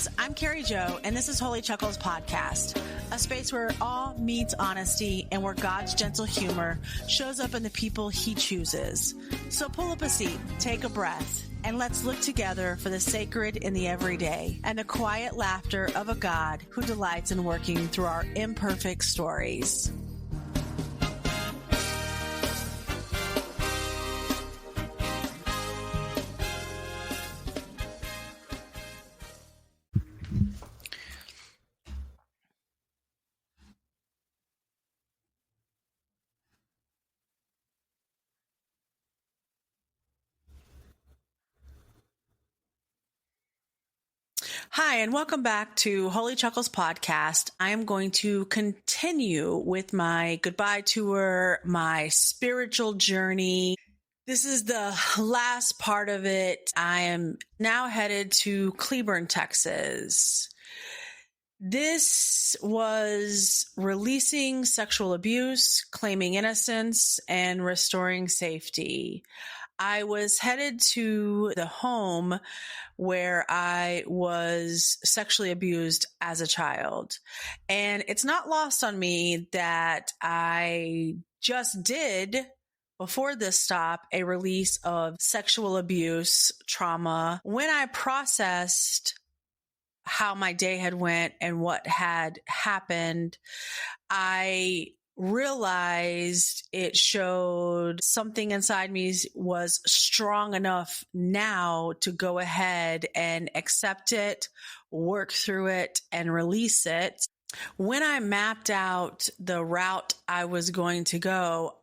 friends, I'm Carrie Jo, and this is Holy Chuckles Podcast, a space where all meets honesty and where God's gentle humor shows up in the people he chooses. So pull up a seat, take a breath, and let's look together for the sacred in the everyday and the quiet laughter of a God who delights in working through our imperfect stories. Hi, and welcome back to Holy Chuckles Podcast. I am going to continue with my goodbye tour, my spiritual journey. This is the last part of it. I am now headed to Cleburne, Texas. This was releasing sexual abuse, claiming innocence, and restoring safety. I was headed to the home where I was sexually abused as a child. And it's not lost on me that I just did, before this stop, a release of sexual abuse trauma. When I processed how my day had went and what had happened, I realized it showed something inside me was strong enough now to go ahead and accept it, work through it, and release it. When I mapped out the route I was going to go,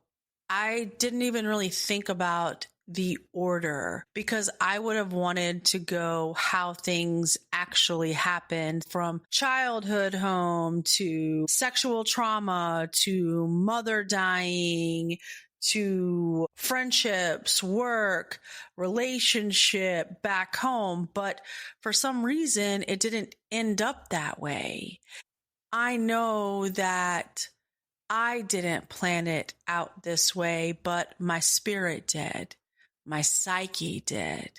I didn't even really think about the order because I would have wanted to go how things actually happened, from childhood home to sexual trauma to mother dying to friendships, work, relationship, back home. But for some reason, it didn't end up that way. I know that I didn't plan it out this way, but my spirit did. My psyche did.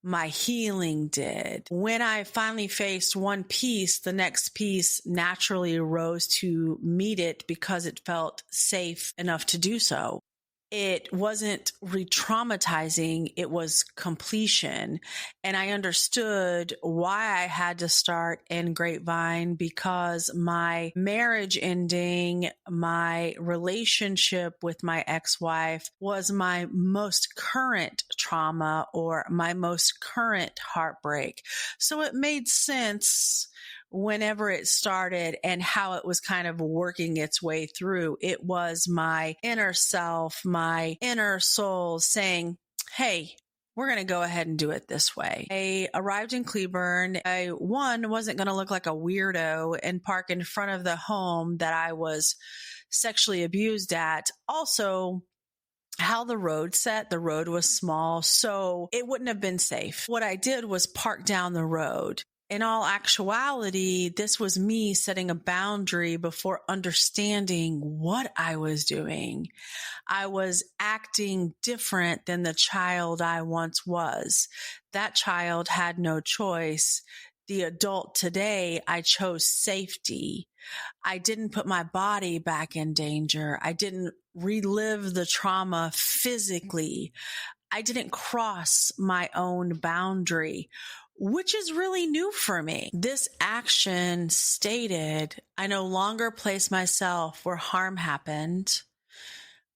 My healing did. When I finally faced one piece, the next piece naturally rose to meet it because it felt safe enough to do so. It wasn't re-traumatizing, it was completion. And I understood why I had to start in Grapevine, because my marriage ending, my relationship with my ex-wife was my most current trauma or my most current heartbreak. So it made sense whenever it started and how it was kind of working its way through. It was my inner self, my inner soul saying, hey, we're going to go ahead and do it this way. I arrived in Cleburne. I, wasn't going to look like a weirdo and park in front of the home that I was sexually abused at. Also, how the road set, the road was small, so it wouldn't have been safe. What I did was park down the road. In all actuality, this was me setting a boundary before understanding what I was doing. I was acting different than the child I once was. That child had no choice. The adult today, I chose safety. I didn't put my body back in danger. I didn't relive the trauma physically. I didn't cross my own boundary, which is really new for me. This action stated, I no longer place myself where harm happened.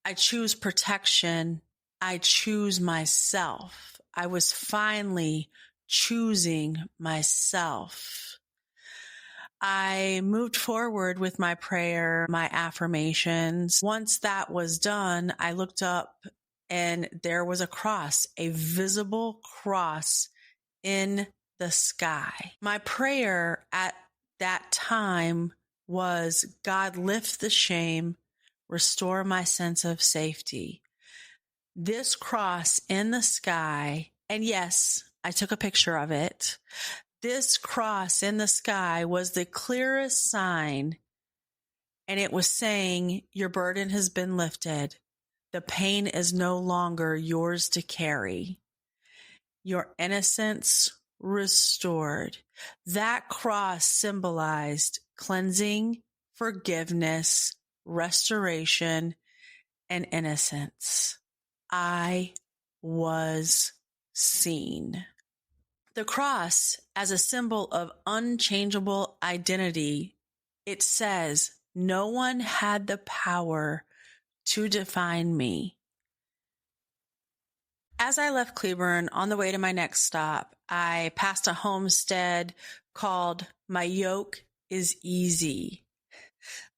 I choose protection. I choose myself. I was finally choosing myself. I moved forward with my prayer, my affirmations. Once that was done, I looked up and there was a cross, a visible cross in the sky. My prayer at that time was, God, lift the shame, restore my sense of safety. This cross in the sky, and yes, I took a picture of it. This cross in the sky was the clearest sign, and it was saying, your burden has been lifted. The pain is no longer yours to carry. Your innocence restored. That cross symbolized cleansing, forgiveness, restoration, and innocence. I was seen. The cross, as a symbol of unchangeable identity, it says, no one had the power to define me. As I left Cleburne on the way to my next stop, I passed a homestead called My Yoke is Easy.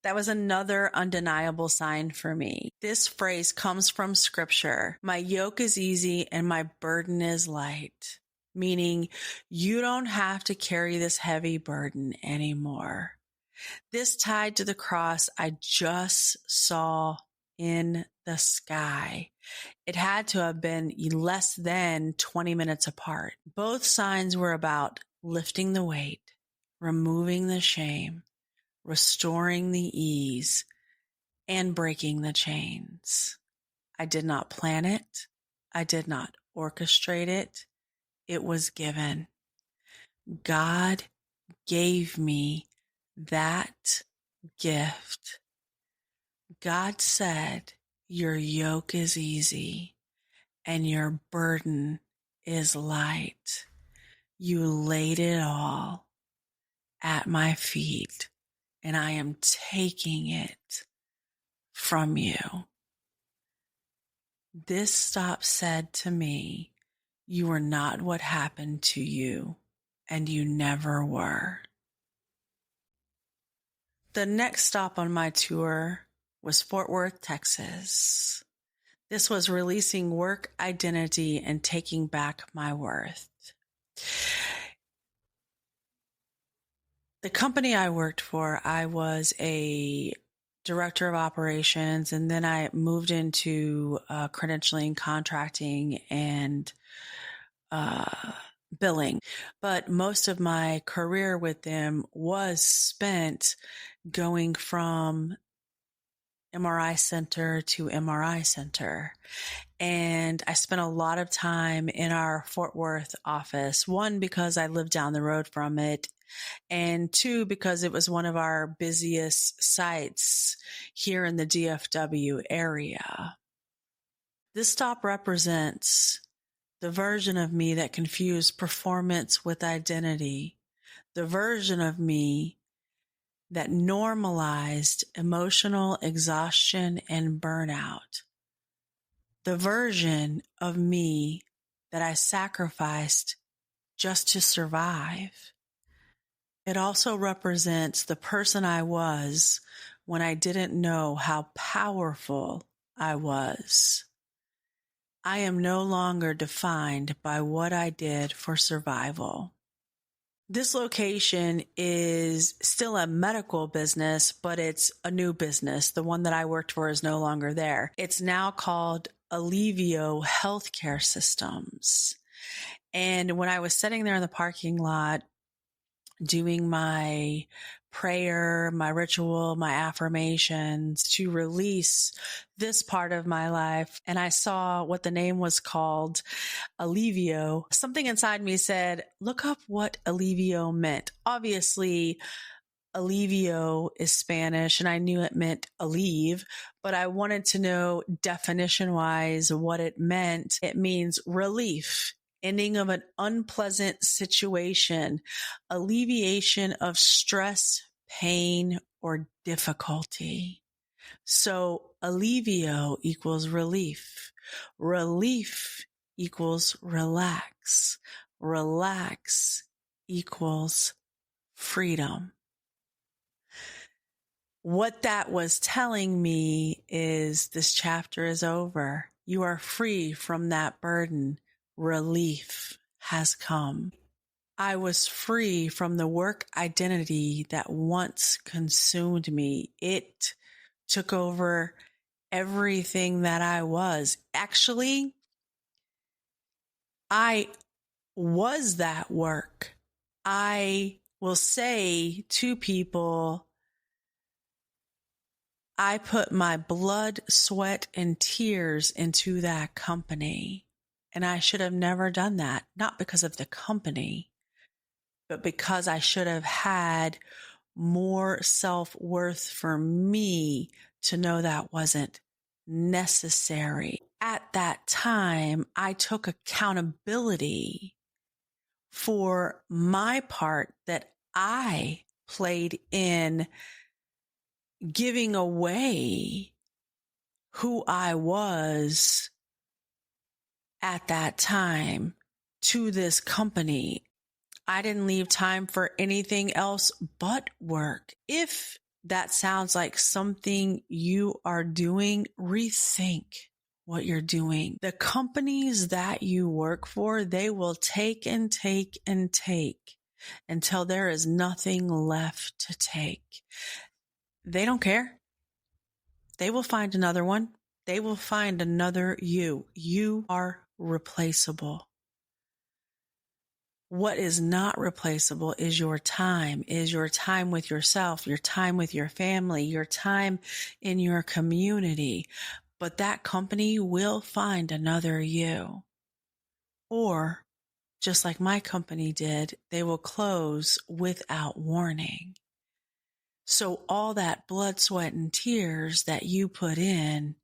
That was another undeniable sign for me. This phrase comes from scripture. My yoke is easy and my burden is light, meaning you don't have to carry this heavy burden anymore. This tied to the cross I just saw in the sky. It had to have been less than 20 minutes apart. Both signs were about lifting the weight, removing the shame, restoring the ease, and breaking the chains. I did not plan it. I did not orchestrate it. It was given. God gave me that gift. God said, your yoke is easy and your burden is light. You laid it all at my feet, and I am taking it from you. This stop said to me, you are not what happened to you, and you never were. The next stop on my tour was Fort Worth, Texas. This was releasing work identity and taking back my worth. The company I worked for, I was a director of operations, and then I moved into credentialing, contracting, and billing. But most of my career with them was spent going from MRI center to MRI center. And I spent a lot of time in our Fort Worth office. One, because I lived down the road from it. And two, because it was one of our busiest sites here in the DFW area. This stop represents the version of me that confused performance with identity, the version of me that normalized emotional exhaustion and burnout, the version of me that I sacrificed just to survive. It also represents the person I was when I didn't know how powerful I was. I am no longer defined by what I did for survival. This location is still a medical business, but it's a new business. The one that I worked for is no longer there. It's now called Alivio Healthcare Systems. And when I was sitting there in the parking lot doing my prayer, my ritual, my affirmations to release this part of my life, and I saw what the name was called, Alivio, something inside me said, look up what Alivio meant. Obviously, Alivio is Spanish, and I knew it meant aleve, but I wanted to know definition-wise what it meant. It means relief, ending of an unpleasant situation, alleviation of stress, pain, or difficulty. So alivio equals relief. Relief equals relax. Relax equals freedom. What that was telling me is this chapter is over. You are free from that burden. Relief has come. I was free from the work identity that once consumed me. It took over everything that I was. Actually, I was that work. I will say to people, I put my blood, sweat, and tears into that company. And I should have never done that, not because of the company, but because I should have had more self-worth for me to know that wasn't necessary. At that time, I took accountability for my part that I played in giving away who I was at that time to this company. I didn't leave time for anything else but work. If that sounds like something you are doing, rethink what you're doing. The companies that you work for, they will take and take and take until there is nothing left to take. They don't care. They will find another one. They will find another you. You are replaceable. What is not replaceable is your time with yourself, your time with your family, your time in your community. But that company will find another you. Or, just like my company did, they will close without warning. So all that blood, sweat, and tears that you put in,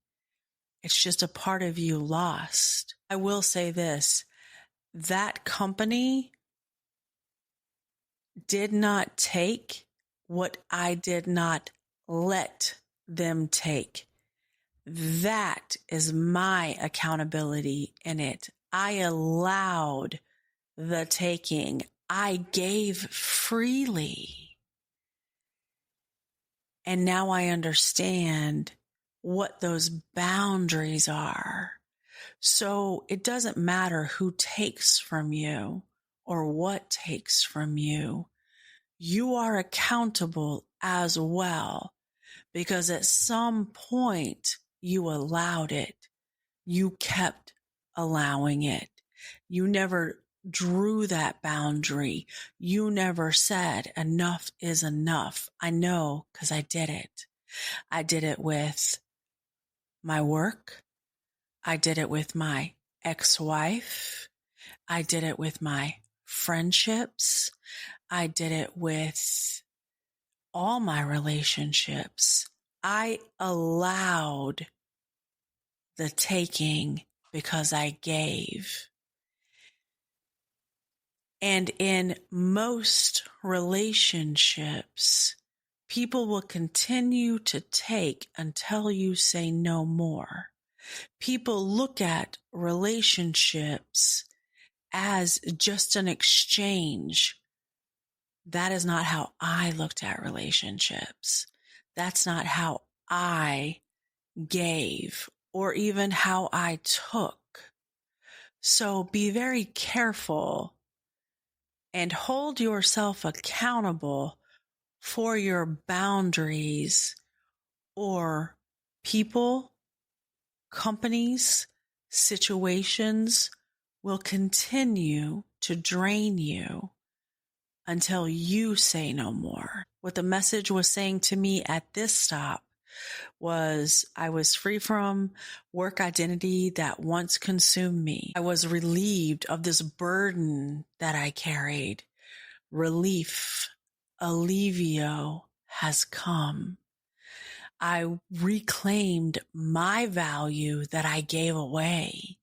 it's just a part of you lost. I will say this, that company did not take what I did not let them take. That is my accountability in it. I allowed the taking. I gave freely. And now I understand what those boundaries are. So it doesn't matter who takes from you or what takes from you. You are accountable as well, because at some point you allowed it. You kept allowing it. You never drew that boundary. You never said enough is enough. I know, because I did it. I did it with my work. I did it with my ex-wife. I did it with my friendships. I did it with all my relationships. I allowed the taking because I gave. And in most relationships, people will continue to take until you say no more. People look at relationships as just an exchange. That is not how I looked at relationships. That's not how I gave or even how I took. So be very careful and hold yourself accountable for your boundaries, or people, companies, situations will continue to drain you until you say no more. What the message was saying to me at this stop was I was free from work identity that once consumed me. I was relieved of this burden that I carried. Relief, alivio has come. I reclaimed my value that I gave away.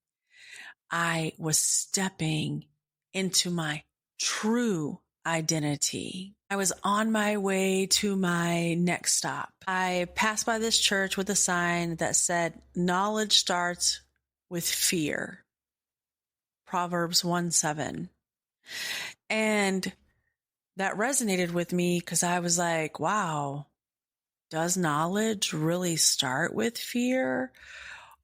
I was stepping into my true identity. I was on my way to my next stop. I passed by this church with a sign that said, "Knowledge starts with fear." Proverbs 1:7. And that resonated with me because I was like, wow, does knowledge really start with fear?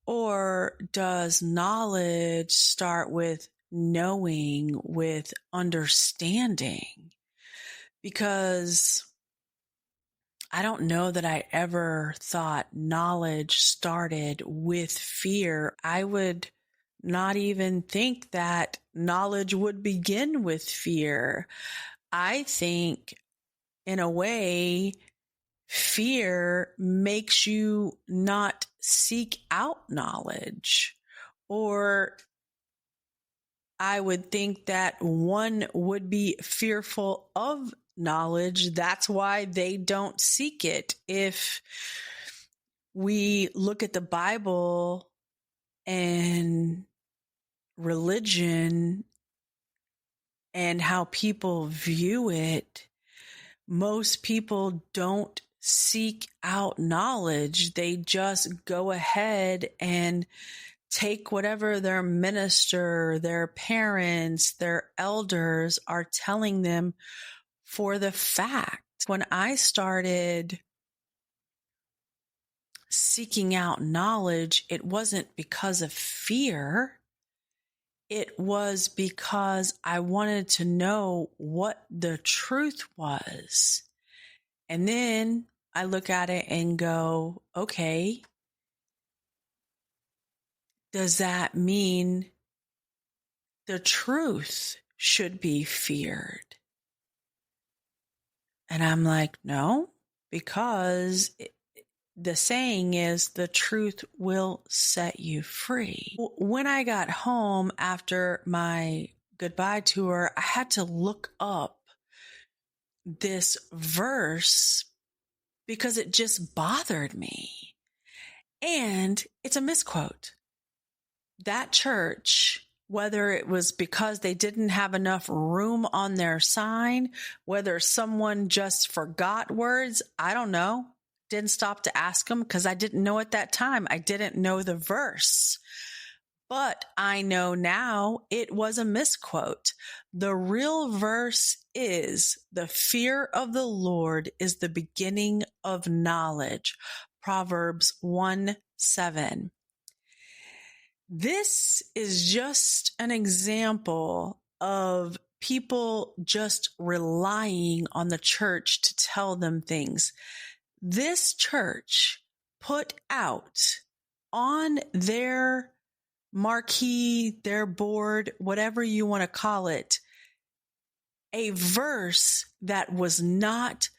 Or does knowledge start with knowing, with understanding? Because I don't know that I ever thought knowledge started with fear. I would not even think that knowledge would begin with fear. I think, in a way, fear makes you not seek out knowledge, or I would think that one would be fearful of knowledge. That's why they don't seek it. If we look at the Bible and religion and how people view it, most people don't seek out knowledge. They just go ahead and take whatever their minister, their parents, their elders are telling them for the fact. When I started seeking out knowledge, it wasn't because of fear. It was because I wanted to know what the truth was. And then I look at it and go, okay, does that mean the truth should be feared? And I'm like, no, because the saying is the truth will set you free. When I got home after my goodbye tour, I had to look up this verse because it just bothered me. And it's a misquote. That church, whether it was because they didn't have enough room on their sign, whether someone just forgot words, I don't know. Didn't stop to ask them because I didn't know at that time. I didn't know the verse. But I know now it was a misquote. The real verse is, the fear of the Lord is the beginning of knowledge. Proverbs 1:7. This is just an example of people just relying on the church to tell them things. This church put out on their marquee, their board, whatever you want to call it, a verse that was not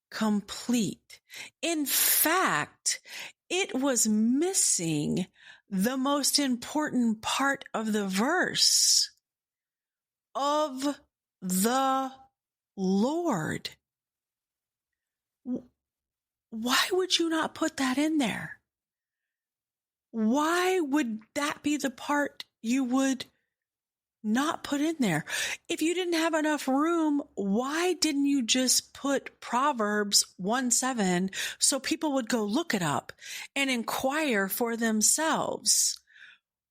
complete. In fact, it was missing the most important part of the verse, of the Lord. Why would you not put that in there? Why would that be the part you would not put in there? If you didn't have enough room, why didn't you just put Proverbs 1:7 so people would go look it up and inquire for themselves?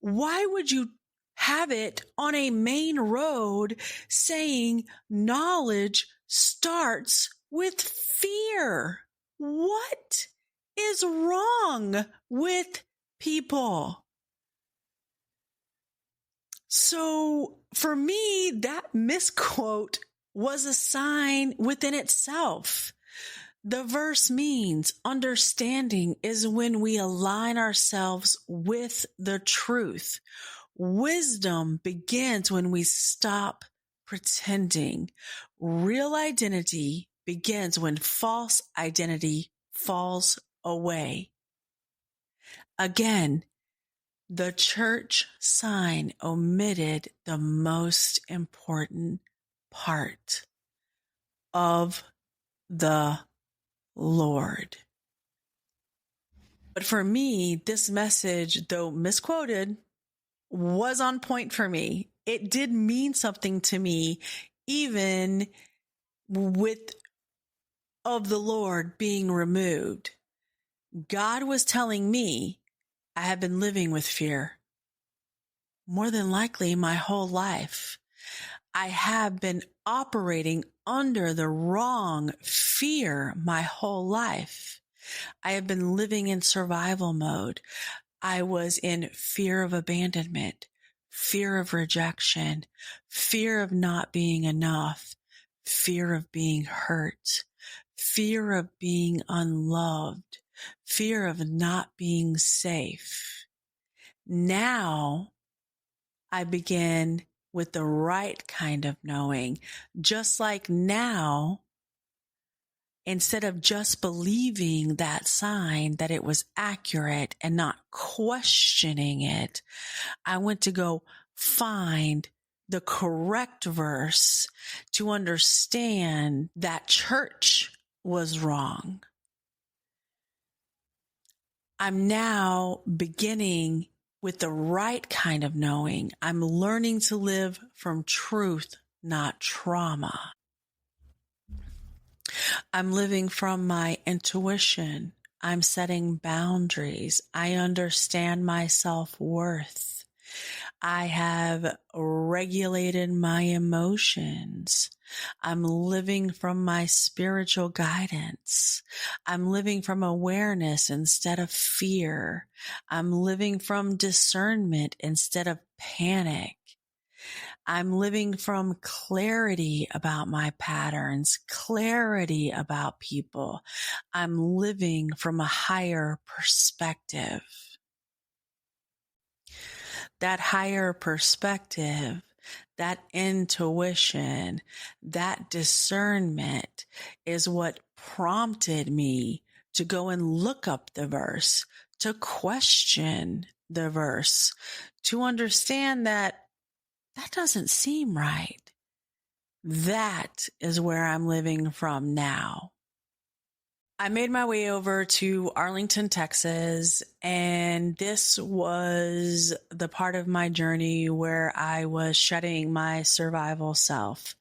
Why would you have it on a main road saying knowledge starts with fear? What is wrong with people? So for me, that misquote was a sign within itself. The verse means understanding is when we align ourselves with the truth. Wisdom begins when we stop pretending. Real identity begins when false identity falls away. Again, the church sign omitted the most important part, of the Lord. But for me, this message, though misquoted, was on point for me. It did mean something to me, even with of the Lord being removed. God was telling me I have been living with fear more than likely my whole life. I have been operating under the wrong fear my whole life. I have been living in survival mode. I was in fear of abandonment, fear of rejection, fear of not being enough, fear of being hurt, fear of being unloved, fear of not being safe. Now I begin with the right kind of knowing. Just like now, instead of just believing that sign that it was accurate and not questioning it, I went to go find the correct verse to understand that church was wrong. I'm now beginning with the right kind of knowing. I'm learning to live from truth, not trauma. I'm living from my intuition. I'm setting boundaries. I understand my self-worth. I have regulated my emotions. I'm living from my spiritual guidance. I'm living from awareness instead of fear. I'm living from discernment instead of panic. I'm living from clarity about my patterns, clarity about people. I'm living from a higher perspective. That higher perspective, that intuition, that discernment is what prompted me to go and look up the verse, to question the verse, to understand that doesn't seem right. That is where I'm living from now. I made my way over to Arlington, Texas, and this was the part of my journey where I was shedding my survival self.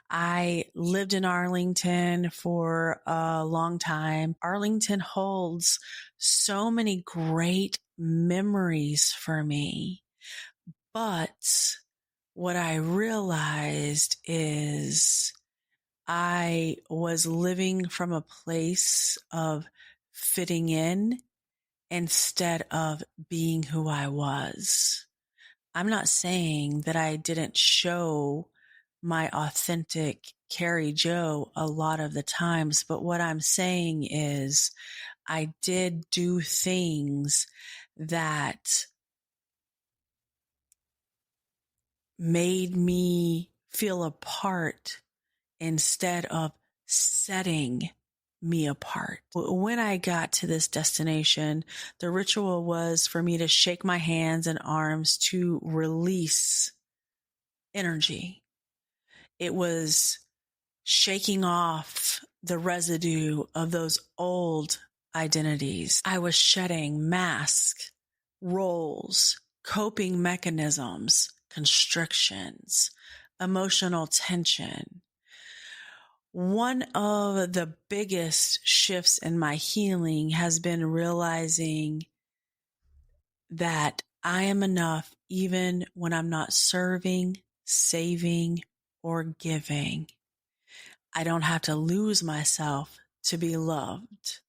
I lived in Arlington for a long time. Arlington holds so many great memories for me, but what I realized is I was living from a place of fitting in instead of being who I was. I'm not saying that I didn't show my authentic Carrie Jo a lot of the times, but what I'm saying is I did do things that made me feel apart instead of setting me apart. When I got to this destination, the ritual was for me to shake my hands and arms to release energy. It was shaking off the residue of those old identities. I was shedding masks, roles, coping mechanisms, constrictions, emotional tension. One of the biggest shifts in my healing has been realizing that I am enough even when I'm not serving, saving, or giving. I don't have to lose myself to be loved.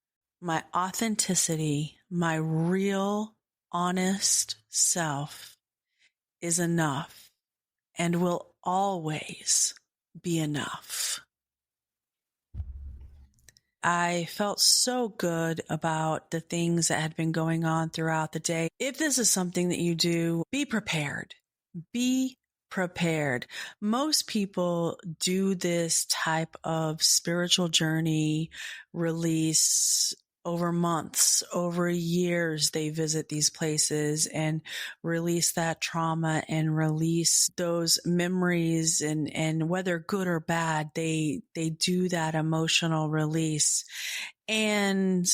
My authenticity, my real, honest self is enough and will always be enough. I felt so good about the things that had been going on throughout the day. If this is something that you do, be prepared. Be prepared. Most people do this type of spiritual journey release over months, over years. They visit these places and release that trauma and release those memories, and whether good or bad, they do that emotional release. And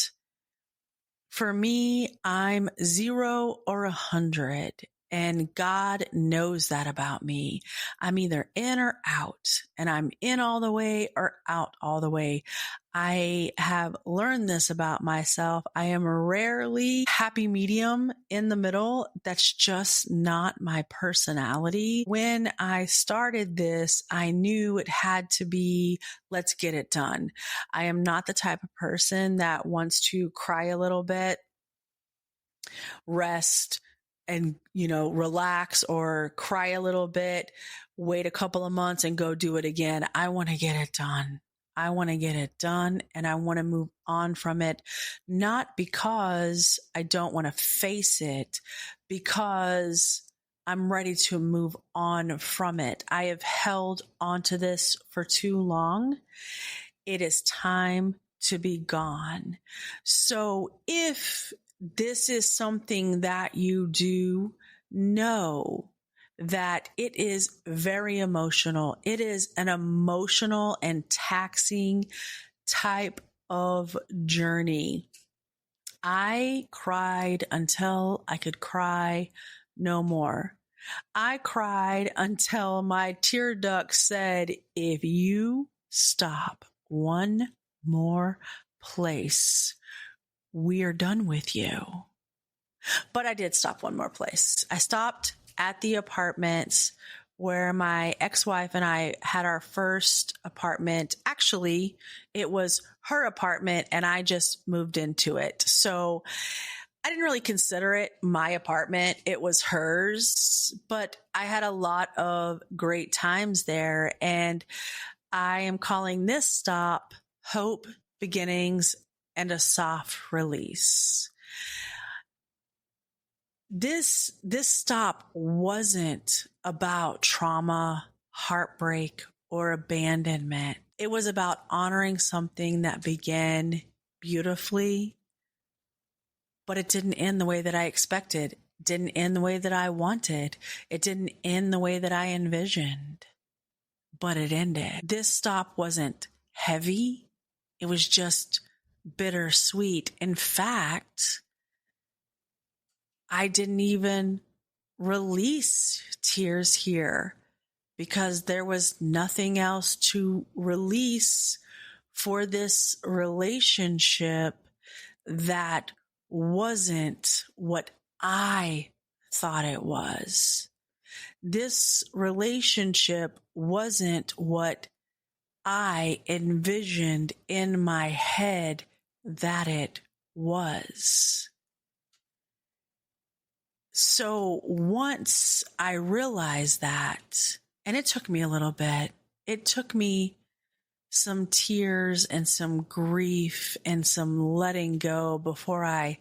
for me, I'm 0 or 100. And God knows that about me. I'm either in or out, and I'm in all the way or out all the way. I have learned this about myself. I am rarely happy medium in the middle. That's just not my personality. When I started this, I knew it had to be, let's get it done. I am not the type of person that wants to cry a little bit, rest, and, relax, or cry a little bit, wait a couple of months and go do it again. I want to get it done. I want to get it done, and I want to move on from it, not because I don't want to face it, because I'm ready to move on from it. I have held onto this for too long. It is time to be gone. So if this is something that you do, know that it is very emotional. It is an emotional and taxing type of journey. I cried until I could cry no more. I cried until my tear duct said, if you stop one more place, we are done with you. But I did stop one more place. I stopped at the apartment where my ex-wife and I had our first apartment. Actually, it was her apartment and I just moved into it. So I didn't really consider it my apartment. It was hers, but I had a lot of great times there. And I am calling this stop Hope, Beginnings, and a Soft Release. This stop wasn't about trauma, heartbreak, or abandonment. It was about honoring something that began beautifully, but it didn't end the way that I expected. It didn't end the way that I wanted. It didn't end the way that I envisioned, but it ended. This stop wasn't heavy. It was just bittersweet. In fact, I didn't even release tears here because there was nothing else to release for this relationship that wasn't what I thought it was. This relationship wasn't what I envisioned in my head that it was. So once I realized that, and it took me a little bit, it took me some tears and some grief and some letting go before I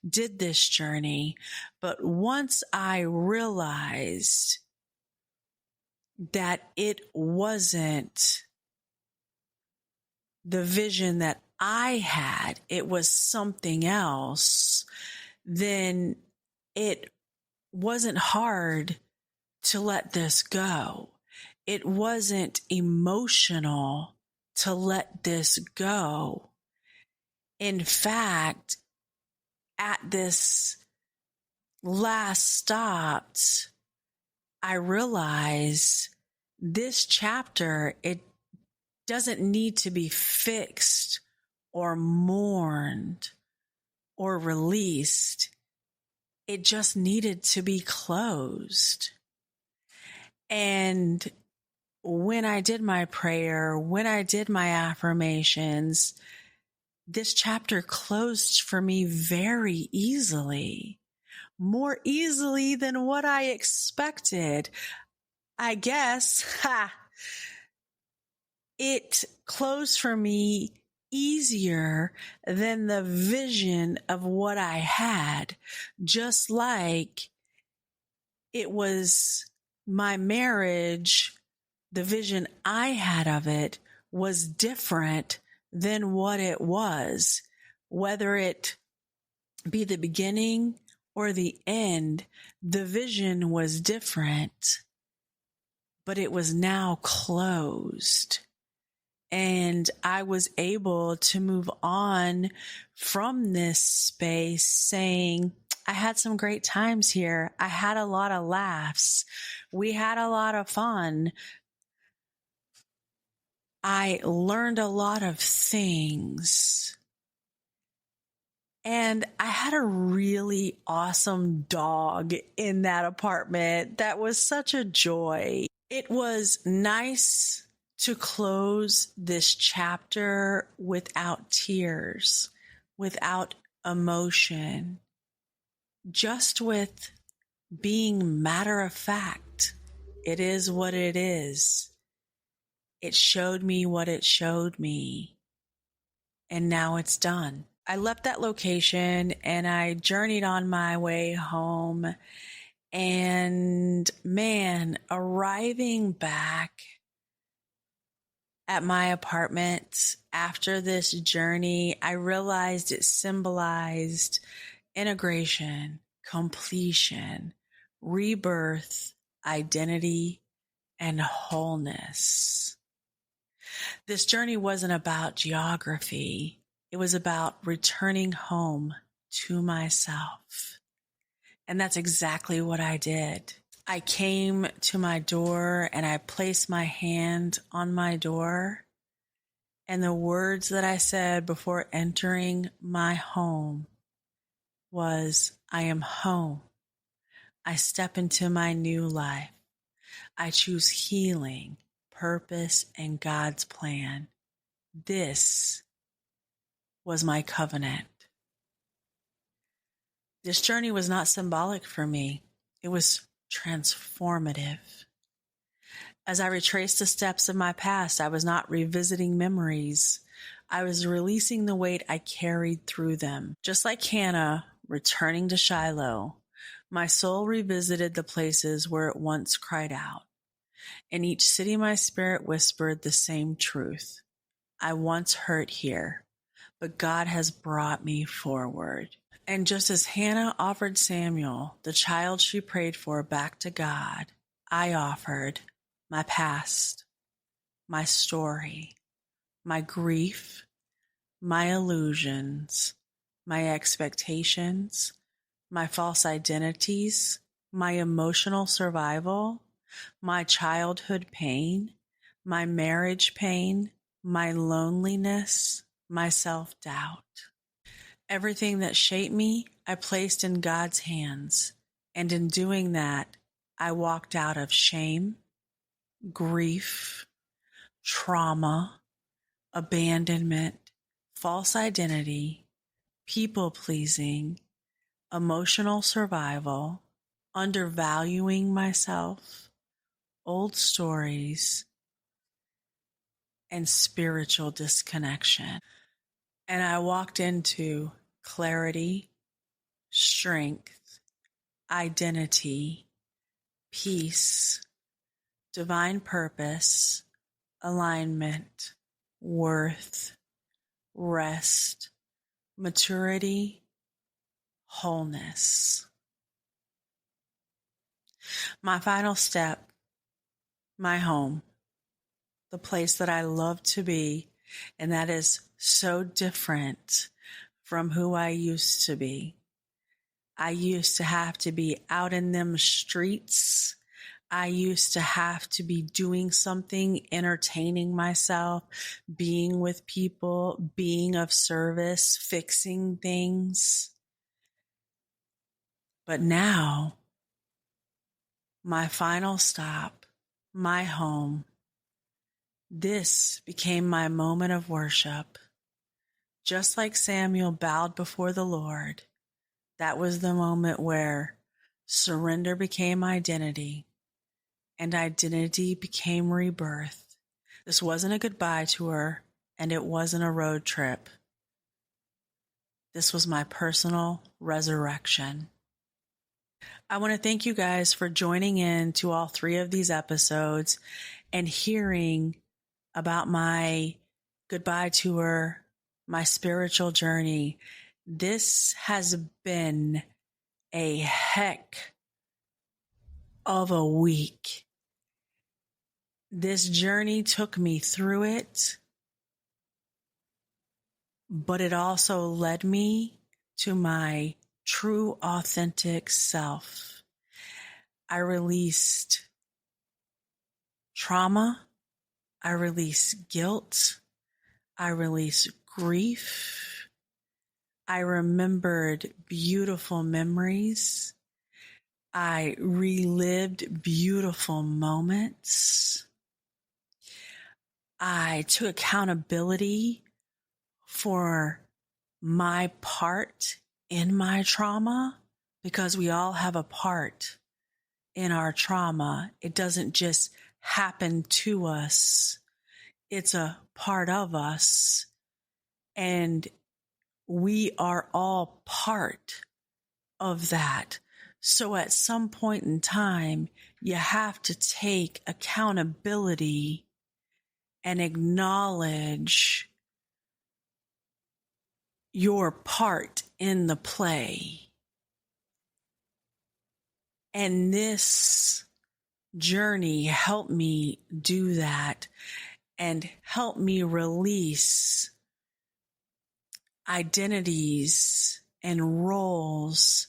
did this journey. But once I realized that it wasn't the vision that I had, it was something else, then it wasn't hard to let this go. It wasn't emotional to let this go. In fact, at this last stop, I realized this chapter, it doesn't need to be fixed or mourned or released. It just needed to be closed. And when I did my prayer, when I did my affirmations, this chapter closed for me very easily, more easily than what I expected. I guess, it closed for me easier than the vision of what I had, just like it was my marriage. The vision I had of it was different than what it was, whether it be the beginning or the end. The vision was different, but it was now closed. And I was able to move on from this space saying, I had some great times here. I had a lot of laughs. We had a lot of fun. I learned a lot of things. And I had a really awesome dog in that apartment. That was such a joy. It was nice to close this chapter without tears, without emotion, just with being matter of fact. It is what it is. It showed me what it showed me, and now it's done. I left that location and I journeyed on my way home, and man, arriving back at my apartment after this journey, I realized it symbolized integration, completion, rebirth, identity, and wholeness. This journey wasn't about geography. It was about returning home to myself. And that's exactly what I did. I came to my door and I placed my hand on my door. And the words that I said before entering my home was, I am home. I step into my new life. I choose healing, purpose, and God's plan. This was my covenant. This journey was not symbolic for me. It was transformative. As I retraced the steps of my past, I was not revisiting memories. I was releasing the weight I carried through them. Just like Hannah returning to Shiloh, my soul revisited the places where it once cried out. In each city, my spirit whispered the same truth. I once hurt here, but God has brought me forward. And just as Hannah offered Samuel, the child she prayed for, back to God, I offered my past, my story, my grief, my illusions, my expectations, my false identities, my emotional survival, my childhood pain, my marriage pain, my loneliness, my self-doubt. Everything that shaped me, I placed in God's hands. And in doing that, I walked out of shame, grief, trauma, abandonment, false identity, people-pleasing, emotional survival, undervaluing myself, old stories, and spiritual disconnection. And I walked into clarity, strength, identity, peace, divine purpose, alignment, worth, rest, maturity, wholeness. My final step, my home, the place that I love to be, and that is so different from who I used to be. I used to have to be out in them streets. I used to have to be doing something, entertaining myself, being with people, being of service, fixing things. But now, my final stop, my home, this became my moment of worship. Just like Samuel bowed before the Lord, that was the moment where surrender became identity and identity became rebirth. This wasn't a goodbye tour and it wasn't a road trip. This was my personal resurrection. I want to thank you guys for joining in to all 3 of these episodes and hearing about my goodbye tour, my spiritual journey. This has been a heck of a week. This journey took me through it, but it also led me to my true, authentic self. I released trauma. I released guilt. I released grief. I remembered beautiful memories. I relived beautiful moments. I took accountability for my part in my trauma, because we all have a part in our trauma. It doesn't just happen to us. It's a part of us. And we are all part of that. So at some point in time, you have to take accountability and acknowledge your part in the play. And this journey helped me do that and help me release identities and roles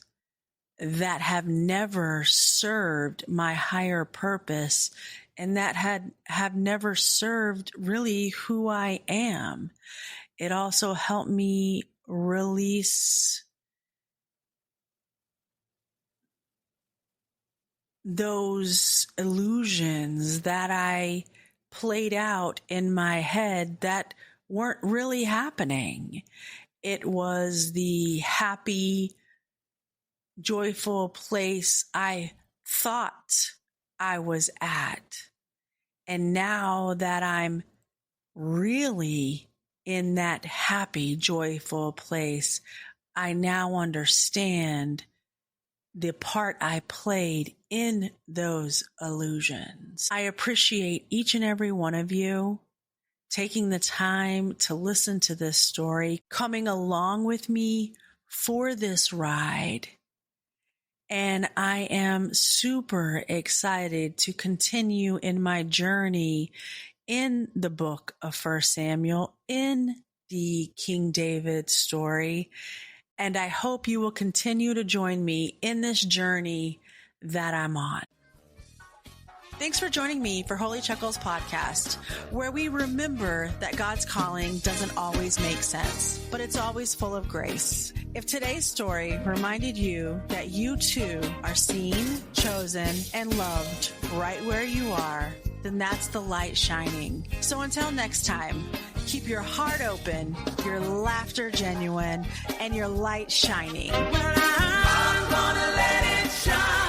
that have never served my higher purpose and that have never served really who I am. It also helped me release those illusions that I played out in my head that weren't really happening. It was the happy, joyful place I thought I was at. And now that I'm really in that happy, joyful place, I now understand the part I played in those illusions. I appreciate each and every one of you taking the time to listen to this story, coming along with me for this ride. And I am super excited to continue in my journey in the book of 1 Samuel, in the King David story. And I hope you will continue to join me in this journey that I'm on. Thanks for joining me for Holy Chuckles Podcast, where we remember that God's calling doesn't always make sense, but it's always full of grace. If today's story reminded you that you too are seen, chosen, and loved right where you are, then that's the light shining. So until next time, keep your heart open, your laughter genuine, and your light shining. Well, I'm gonna let it shine.